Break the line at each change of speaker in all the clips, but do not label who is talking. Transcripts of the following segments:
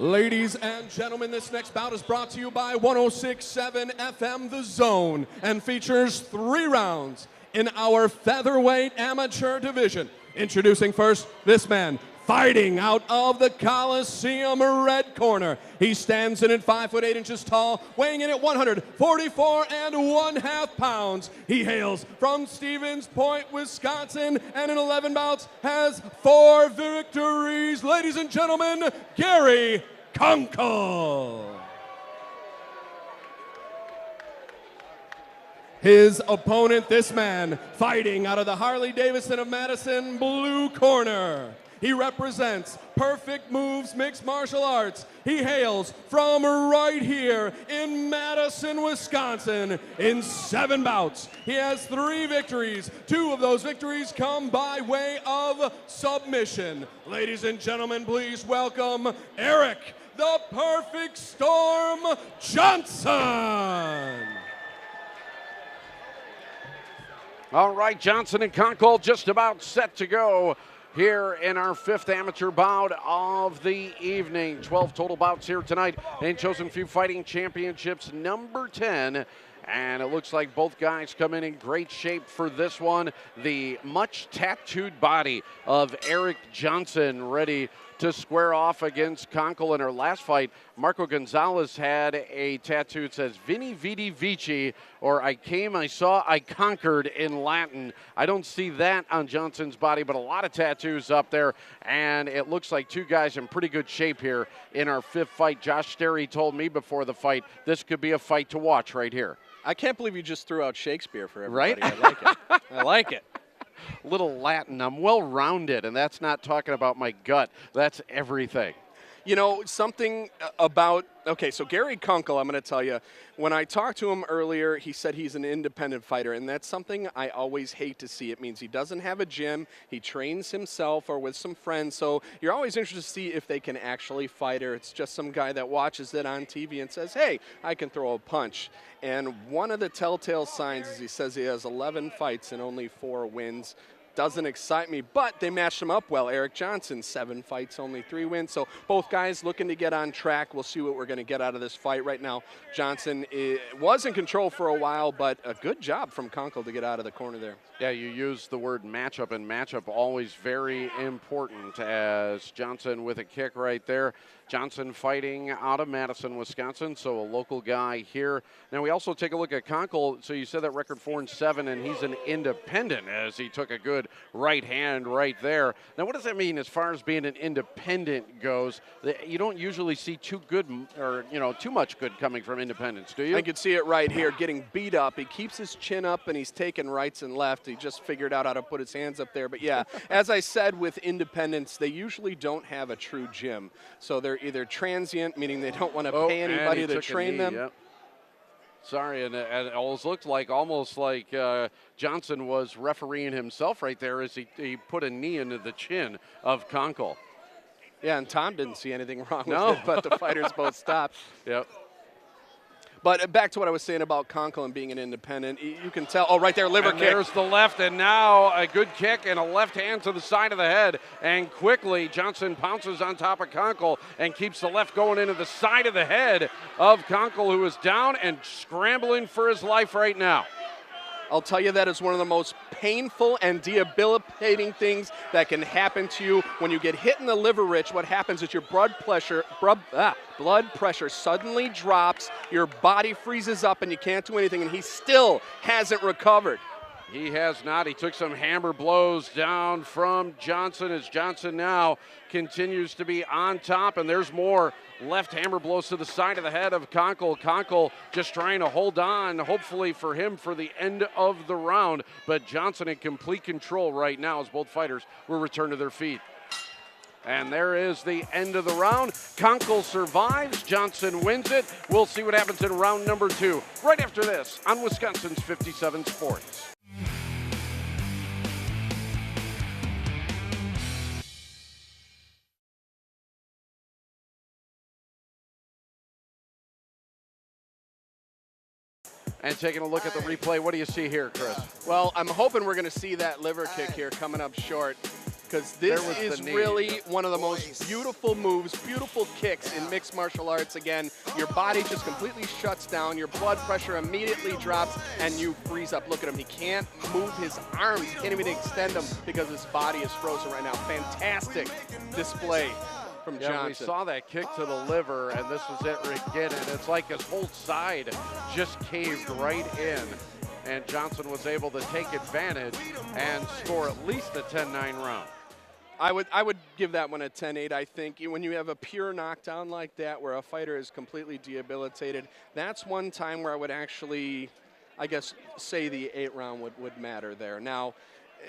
Ladies and gentlemen, this next bout is brought to you by 106.7 FM The Zone and features 3 rounds in our featherweight amateur division. Introducing first, this man, fighting out of the Coliseum red corner. He stands in at 5 foot 8 inches tall, weighing in at 144 1/2 pounds. He hails from Stevens Point, Wisconsin, and in 11 bouts has 4 victories. Ladies and gentlemen, Gary Konkol. His opponent, this man, fighting out of the Harley-Davidson of Madison blue corner. He represents Perfect Moves Mixed Martial Arts. He hails from right here in Madison, Wisconsin. In 7 bouts, he has 3 victories. 2 of those victories come by way of submission. Ladies and gentlemen, please welcome Eric, the Perfect Storm Johnson.
All right, Johnson and Konkol just about set to go here in our 5th amateur bout of the evening. 12 total bouts here tonight in Chosen Few Fighting Championships number 10. And it looks like both guys come in great shape for this one. The much tattooed body of Eric Johnson ready to square off against Konkol. In our last fight, Marco Gonzalez had a tattoo that says Vini Vidi Vici, or I came, I saw, I conquered in Latin. I don't see that on Johnson's body, but a lot of tattoos up there, and it looks like 2 guys in pretty good shape here in our 5th fight. Josh Sterry told me before the fight this could be a fight to watch right here.
I can't believe you just threw out Shakespeare for everybody.
Right?
I like it. I like it.
Little Latin. I'm well-rounded, and that's not talking about my gut. That's everything.
You know, something about, okay, so Gary Konkol, I'm going to tell you, when I talked to him earlier, he said he's an independent fighter, and that's something I always hate to see. It means he doesn't have a gym, he trains himself or with some friends, so you're always interested to see if they can actually fight, or it's just some guy that watches it on TV and says, hey, I can throw a punch. And one of the telltale signs is he says he has 11 fights and only 4 wins. Doesn't excite me, but they matched him up well. Eric Johnson, 7 fights, only 3 wins. So both guys looking to get on track. We'll see what we're going to get out of this fight. Right now, Johnson was in control for a while, but a good job from Konkol to get out of the corner there.
Yeah, you used the word matchup, and matchup always very important, as Johnson with a kick right there. Johnson fighting out of Madison, Wisconsin, so a local guy here. Now we also take a look at Konkol. So you said that record 4-7, and he's an independent, as he took a good right hand right there. Now what does that mean as far as being an independent goes? You don't usually see too much good coming from independents, do you?
I can see it right here, getting beat up. He keeps his chin up and he's taking rights and left. He just figured out how to put his hands up there. But yeah, as I said, with independents, they usually don't have a true gym. So they're either transient, meaning they don't want to pay anybody to train them.
Yep. Sorry, and it almost looked like almost like Johnson was refereeing himself right there as he put a knee into the chin of Konkol.
Yeah, and Tom didn't see anything wrong with it, but the fighters both stopped.
Yep.
But back to what I was saying about Konkol and being an independent, you can tell. Oh, right there, liver kick.
There's the left, and now a good kick and a left hand to the side of the head. And quickly, Johnson pounces on top of Konkol and keeps the left going into the side of the head of Konkol, who is down and scrambling for his life right now.
I'll tell you, that is one of the most painful and debilitating things that can happen to you. When you get hit in the liver, Rich, what happens is your blood pressure suddenly drops, your body freezes up, and you can't do anything, and he still hasn't recovered.
He has not. He took some hammer blows down from Johnson, as Johnson now continues to be on top, and there's more left hammer blows to the side of the head of Konkol. Konkol just trying to hold on, hopefully for him, for the end of the round, but Johnson in complete control right now as both fighters will return to their feet. And there is the end of the round. Konkol survives. Johnson wins it. We'll see what happens in round number 2 right after this on Wisconsin's 57 Sports. And taking a look at the replay, what do you see here, Chris?
Well, I'm hoping we're going to see that liver kick here coming up short. because this
There was
is
the knee.
really one of the most beautiful moves, beautiful kicks in mixed martial arts. Again, your body just completely shuts down, your blood pressure immediately drops, and you freeze up. Look at him. He can't move his arms. He can't even extend them because his body is frozen right now. Fantastic display from
Yeah,
Johnson.
we saw that kick to the liver, and this was it again. And it's like his whole side just caved right in. And Johnson was able to take advantage and score at least a 10-9 round.
I would give that one a 10-8. I think when you have a pure knockdown like that where a fighter is completely debilitated, that's one time where I would actually, I guess, say the 8 round would matter there. Now,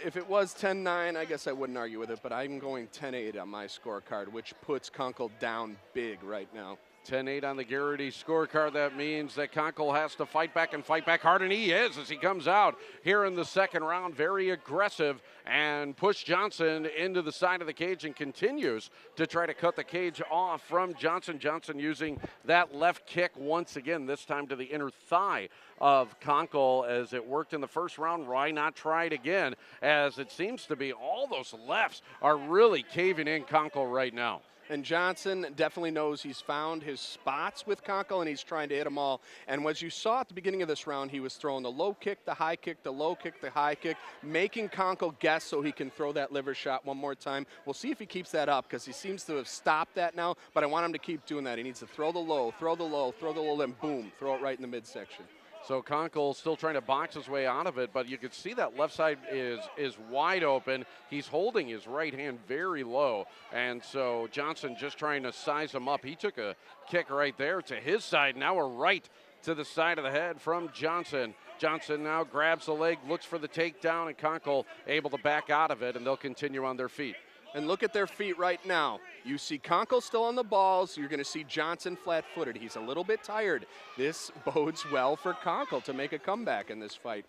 if it was 10-9, I guess I wouldn't argue with it, but I'm going 10-8 on my scorecard, which puts Konkol down big right now.
10-8 on the Garrity scorecard. That means that Konkol has to fight back and fight back hard, and he is as he comes out here in the second round. Very aggressive and push Johnson into the side of the cage and continues to try to cut the cage off from Johnson. Johnson using that left kick once again, this time to the inner thigh of Konkol as it worked in the first round. Why not try it again, as it seems to be all those lefts are really caving in Konkol right now.
And Johnson definitely knows he's found his spots with Konkol, and he's trying to hit them all. And as you saw at the beginning of this round, he was throwing the low kick, the high kick, the low kick, the high kick, making Konkol guess so he can throw that liver shot one more time. We'll see if he keeps that up, because he seems to have stopped that now, but I want him to keep doing that. He needs to throw the low, throw the low, throw the low, then boom, throw it right in the midsection.
So Konkol still trying to box his way out of it, but you can see that left side is wide open. He's holding his right hand very low, and so Johnson just trying to size him up. He took a kick right there to his side. Now a right to the side of the head from Johnson. Johnson now grabs the leg, looks for the takedown, and Konkol able to back out of it, and they'll continue on their feet.
And look at their feet right now. You see Konkol still on the balls. You're going to see Johnson flat-footed. He's a little bit tired. This bodes well for Konkol to make a comeback in this fight.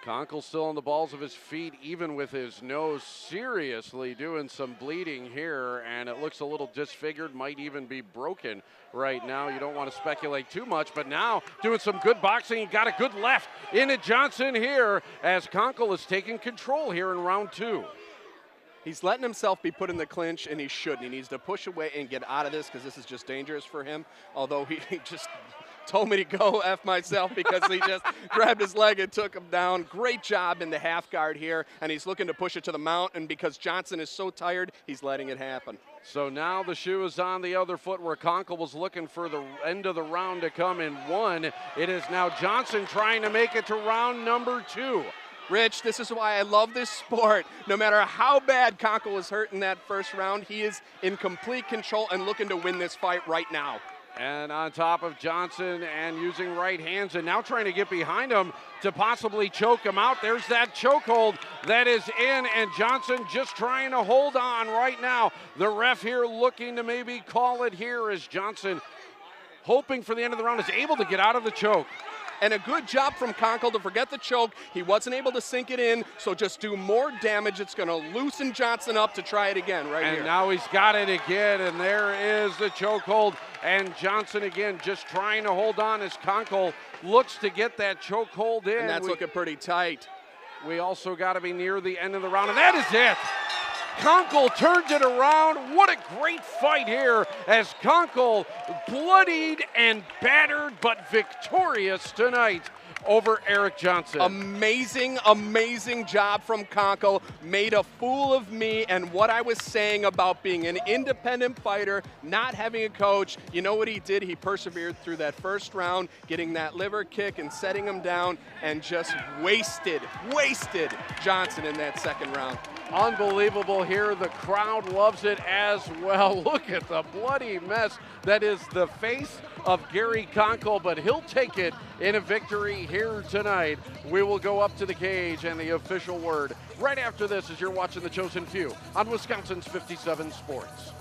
Konkol still on the balls of his feet, even with his nose seriously doing some bleeding here, and it looks a little disfigured, might even be broken right now. You don't want to speculate too much, but now doing some good boxing. He got a good left into Johnson here as Konkol is taking control here in round 2.
He's letting himself be put in the clinch, and he shouldn't. He needs to push away and get out of this, because this is just dangerous for him, although he just told me to go F myself because he just grabbed his leg and took him down. Great job in the half guard here, and he's looking to push it to the mount, and because Johnson is so tired, he's letting it happen.
So now the shoe is on the other foot where Konkol was looking for the end of the round to come in 1. It is now Johnson trying to make it to round number 2.
Rich, this is why I love this sport. No matter how bad Konkol was hurt in that first round, he is in complete control and looking to win this fight right now.
And on top of Johnson and using right hands and now trying to get behind him to possibly choke him out. There's that chokehold that is in, and Johnson just trying to hold on right now. The ref here looking to maybe call it here as Johnson, hoping for the end of the round, is able to get out of the choke.
And a good job from Konkol to forget the choke. He wasn't able to sink it in, so just do more damage. It's going to loosen Johnson up to try it again here.
And now he's got it again, and there is the chokehold. And Johnson again just trying to hold on as Konkol looks to get that chokehold in.
And that's looking pretty tight.
We also got to be near the end of the round, and that is it. Konkol turns it around. What a great fight here as Konkol bloodied and battered but victorious tonight over Eric Johnson.
Amazing, amazing job from Konkol. Made a fool of me and what I was saying about being an independent fighter, not having a coach. You know what he did? He persevered through that first round, getting that liver kick and setting him down, and just wasted Johnson in that second round.
Unbelievable here. The crowd loves it as well. Look at the bloody mess that is the face of Gary Konkol, but he'll take it in a victory here tonight. We will go up to the cage and the official word right after this as you're watching The Chosen Few on Wisconsin's 57 Sports.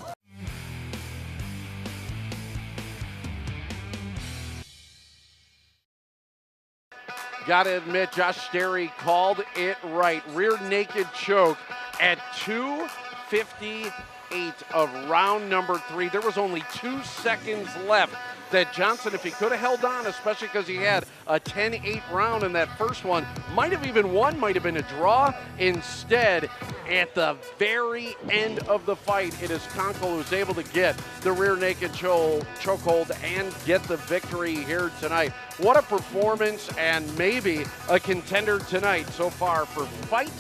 Gotta admit, Josh Sterry called it right. Rear naked choke at 2:55 8 of round number 3. There was only 2 seconds left. That Johnson, if he could have held on, especially because he had a 10-8 round in that first one, might have even won, might have been a draw. Instead, at the very end of the fight, it is Konkol who's able to get the rear naked chokehold and get the victory here tonight. What a performance, and maybe a contender tonight so far for Fight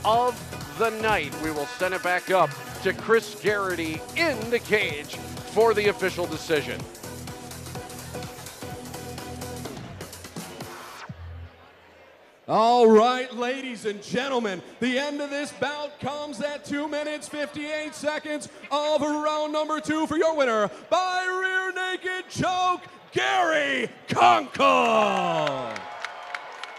of the Night. We will send it back up to Chris Garrity in the cage for the official decision.
All right, ladies and gentlemen, the end of this bout comes at 2 minutes, 58 seconds of round number 2 for your winner by rear naked choke, Gary Konkol.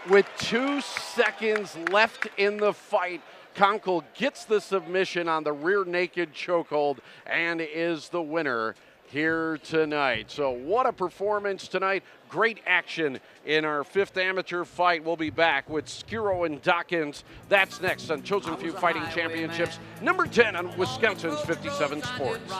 With 2 seconds left in the fight, Konkol gets the submission on the rear naked chokehold and is the winner here tonight. So what a performance tonight. Great action in our 5th amateur fight. We'll be back with Skiro and Dawkins. That's next on Chosen Few Fighting Championships, number 10 on Wisconsin's 57 Sports.